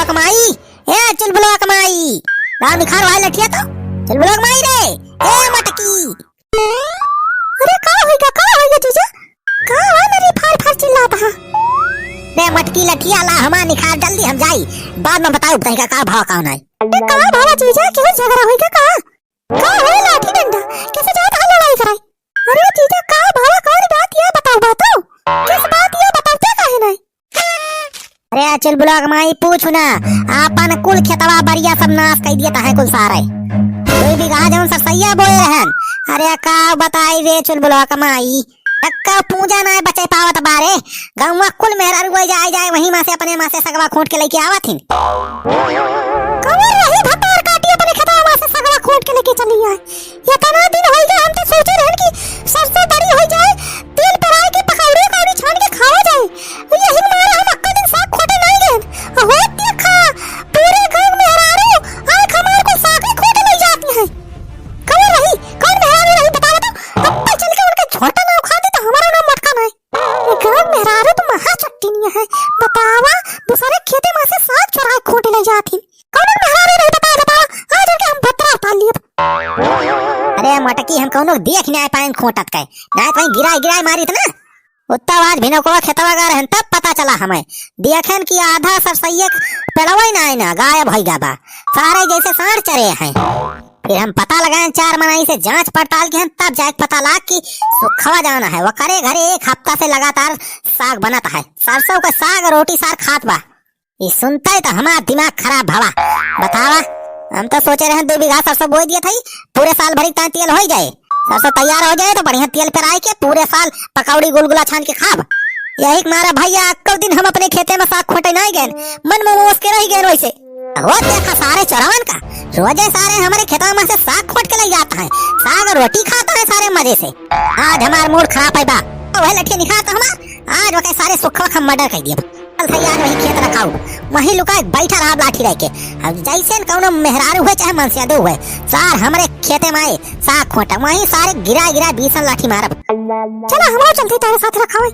कमाई, ए चुलबुला कमाई, राम निखार वाले लठिया तो चुलबुला कमाई रे, ए मटकी। अरे का होइगा जीजा, का है मेरी फाड़ फाड़ चिल्लाता है। रे मटकी लठिया ला हमार निखार जल्दी हम जाई, बाद में बताऊ तई का भाव कौन है। का भावा जीजा क्यों झगड़ा होइगा का है लाठी डंडा कैसे जात है लड़ाई कराई। अरे जीजा का भावा कौन बात ये बताओ किस बात ये बताते काहे नहीं। अरे चुलबुला कमाई पूछ ना, आपन कुल खेतवा बरिया सब नाश कर दिया है कुल सारे, कोई भी कहा जवन सरसैया बोए रहन। अरे का बताई रे चुलबुला कमाई, का पूजा ना बचे पावत बारे, गांव कुल मेहरारू कोई जाए वहीं मां से अपने मां से सगवा खोट के लेके आवत हिन। कवर रही भतार काटी अपने खेतवा मां से सगवा खोट के लेके चली आए। ये तना दिन होई गए हम तो सोचे रहन कि सरसों बड़ी हो जाए, तेल पेराई के पकौड़े कौड़ी छान के खावा जाए, यही मारे हम अक्का दिन साग खोटे नहीं गए। हो देखा पूरे गांव मेहरारू आंख हमार को साग खोटे ले जाती है। कवर रही कौन मेहरारू रही बताओ तो, अब चल के उनके छोटा नाम खा दे तो हमारा नाम मटका नहीं। ये गांव मेहरारू तो महा चट्टिनिया है, बतावा दूसरे खेते में से साग चुरा खोटे ले जाती। कौन मेहरारू रही बतावा आज उनके हम भत्रा उतार लिए। अरे मटकी हम कौनो देख नहीं पाए खोटत के, ना तो गिराई मारी ना उत्ता आज भिनो को खेतवा गा रहन, तब पता चला हमें देखन कि आधा सरसैया पेड़वा ना है ना गायब हो गया बा, सारे जैसे सांड चरे हैं। फिर हम पता लगाए चार मनाई से जांच पड़ताल के, तब जाके पता लगा कि सुखवा जाना है। वो करे घरे एक हफ्ता से लगातार साग बनता है, सरसों का साग रोटी साग खात बा। ये सुनता है तो हमारा दिमाग खराब भवा। बतावा हम तो सोचे रहे 2 बीघा सरसों बोई दिए थे, पूरे साल भरी तेल हो जाए, सरसों तैयार हो जाए तो बढ़िया तेल पे राय के पूरे साल पकौड़ी गुलगुला छान के खाब। यही मारा भैया अक्कल दिन हम अपने खेते में साग खोटे नहीं गए, मन में मोस के रह गए वैसे। वो देखा सारे चौरावन का रोजे सारे हमारे खेतों में से साग खोट के ले जाता है, साग और रोटी खाता है सारे मजे से। आज हमारा मूड खराब है बा, वह लठिया नहीं खाता हमारा, आज वो सारे सुखवा का मर्डर कर दिया। कल से आज वही खेत रखाऊ, वही लुका बैठा रहा लाठी रह के, अब जैसे कौनो मेहरारू हुए चाहे मनसियादू हुए, सार हमारे खेते में आए साग खोटा, वही सारे गिरा 20 लाठी मारब। चला हमारा चलते तेरे साथ रखावे,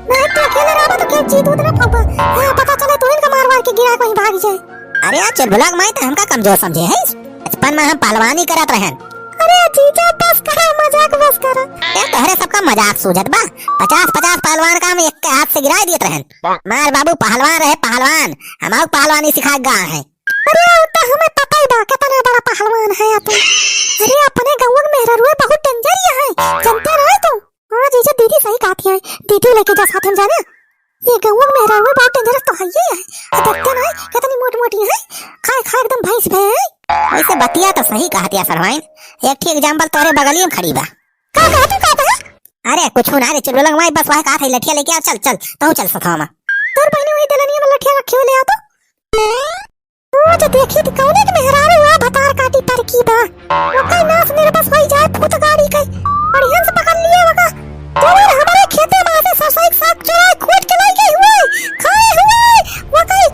नहीं तो अकेले रहा तो क्या जीत उतरे पापा, यहाँ पता चले तो इनका मार के गिरा कहीं भाग जाए। अरे यार चुलबुला कमाई तो हमका कमजोर समझे है, बचपन में हम पहलवानी करत रहन। अरे जीजा बस करा मजाक बस करा, तोहरे सबका मजाक सूझत बा, 50 पहलवान का हम एक के हाथ से गिरा दिए रहन। मार बाबू पहलवान रहे पहलवान, हमारे पहलवानी सिखा गा है। अरे तो हमें पता ही बा कितना बड़ा पहलवान है आप। अरे अपने गांव में मेहरारू बहुत डेंजर है, जानते रहे तुम। हाँ जीजा दीदी सही कहती है, दीदी लेके जा साथ हम जाना। ये गांव में मेहरारू बहुत डेंजरस तो है ही है, देखते नहीं कितनी मोटी है, खाए एकदम भैंस भैंस। वैसे बतिया तो सही कहती है सरवाइन, एक ठीक एग्जांपल तोरे बगलिए में खड़ी बा। का कहता? अरे कुछ ना रे चुलबुला कमाई, बस वह कहा था लठिया लेके आ, चल तो चल सखा में तोर बहनी वही दलनिया में लठिया रखे ले आ तो। वो जो देखी थी कौन एक मेहरारू आ भतार काटी पर की बा, वो कई नास मेरे पास वही जाए फुट गाड़ी कई बढ़िया से पकड़ लिया वका। जरूर हमारे खेते में से सरसों साग चुराए खोट के लाई गए हुए खाए हुए, वो कई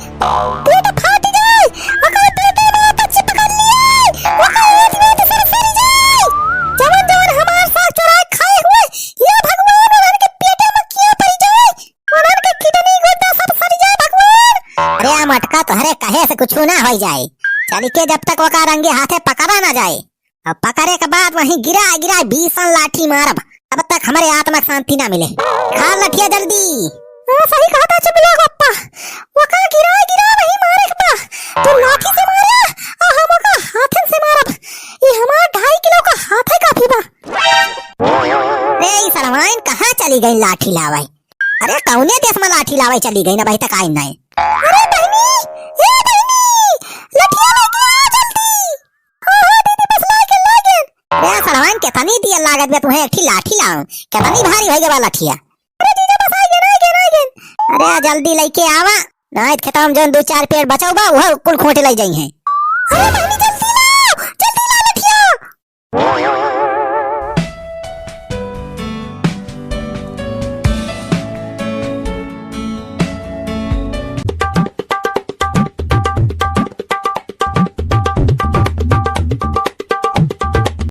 पेट फाट जाए, वो कई पेट में तच्ची पकड़ लिए, वो कई एक मिनट से सरी जाए। जवन हमारे साग चुराए खाए हुए, ये भगवान उनके पेट में क्या पड़ी जाए, उनके किडनी गुर्दा सब सरी जाए भगवान। अरे मटका तोहरे कहे से कुछ ना हो जाए, चल के जब तक वका रंगे हाथे पकड़ा ना जाए, अब पकड़े के बाद वहीं गिरा 20 लाठी मारब, तब तक हमारे आत्मा को शांति ना मिले। खा लठिया जल्दी। हां सही कहा था चुलबुला गप्पा, वो का गिरा वही मारे के बा, तो लाठी से मारा और हम का हाथन से मारब, ये हमारा 2.5 किलो का हाथ है काफी बा। रे सरवाइन कहां चली गई लाठी लावाई, अरे कौने देश में लाठी लावाई चली गई ना भाई तक आई नहीं। अरे बहनी ये बहनी लठिया लेके आ जल्दी। हां दीदी बस लाके लागे। रे सरवाइन कितनी दिया लागत बे तुम्हें एक लाठी लाऊं, कितनी भारी होई गवा लठिया। अरे दीदी बस आगे। अरे जल्दी लेके आवा, नहीं खेतम जोन 2-4 पेड़ बचाऊ बा वह कुल खोटे ले जाई हैं। अरे